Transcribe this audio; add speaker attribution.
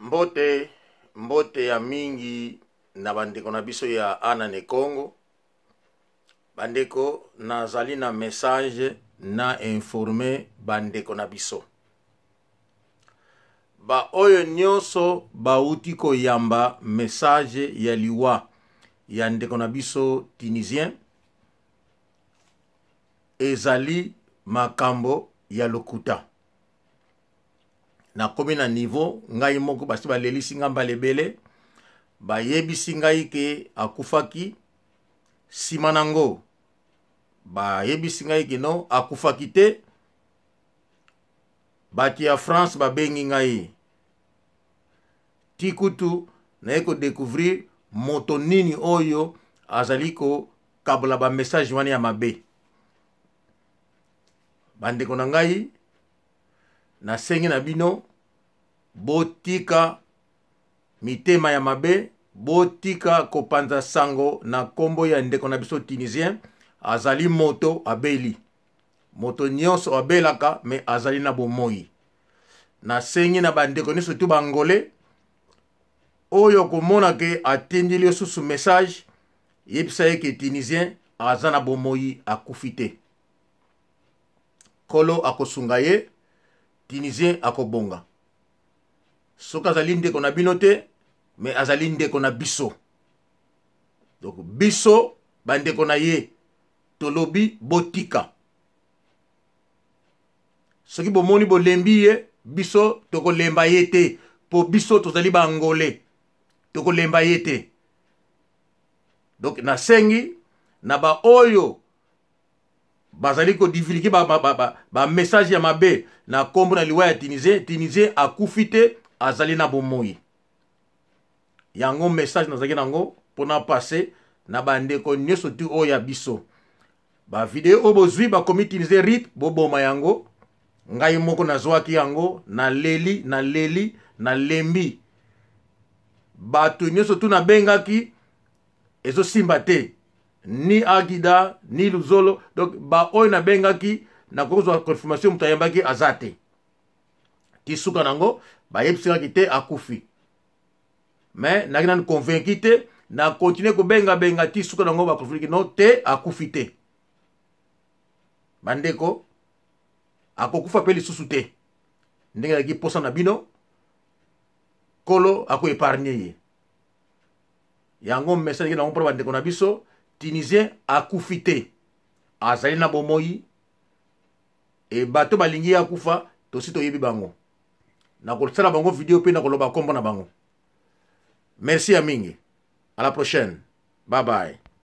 Speaker 1: Mbote ya mingi na bandeko na biso ya Anane Congo. Bandeko nazali na message na informe bandeko na biso. Ba oyo nyonso bauti koyamba message ya liwa ya ndeko na biso tunisien ezali makambo ya lokuta. Na komi na niveau ngai moko basi balelisi nga mbalebele bayebisi ngai ke akufaki sima nango bayebisi ngai ke no akufaki te bati ya France babengi ngai tikutu na eko découvrir moto nini oyo azali ko kabula ba message wani ya mabe bandeko na ngai na sengi na bino botika mitema ya mabe botika kopanza sango na kombo ya ndeko na biso tunisien azali moto abeli moto nyonso abelaka me azali na bomoi na sengi na bandeko nyonso tu bangole oyo komona ke atindili susu message yebisa yeke tunisien aza na bomoi akufite kolo akosunga ye tunisien akobonga soka azali ndeko na bino te me azali ndeko na biso donc biso bandeko na ye tolobi botika soki bomoni bolembi ye biso tokolemba ye te po biso tozali bangole tokolemba ye te donc nasengi na ba oyo bazali ko divulguer ba message ya mabe na kombo na liwa ya tunisien akufite azali na bomoi yango message nazaki nango pona passer na bandeko nyonso tu oyo ya biso ba video oyo bozwi bakomi tunisien rit boboma yango ngai moko nazwaki yango na lembi bato nyonso tu nabengaki ezosimba te ni Agida ni Luzolo donc ba oyo nabengaki na kozwa confirmation mutu ayambaki azate tisuka nango bayebisaki te akufi mais naki nanu convaincu te na continue kobenga tisuka nango bakonfirmaki no te akufi te bandeko akokufa pe lisusu te ndenge alaki posa na bino kolo ako épargner ye yango message nango mpona bandeko na biso tunisien akufi te azali na bomoi e bato balingi akufa tosi toyebi bango na kosala bango video pe na koloba kombo na bango merci ya mingi à la prochaine bye bye.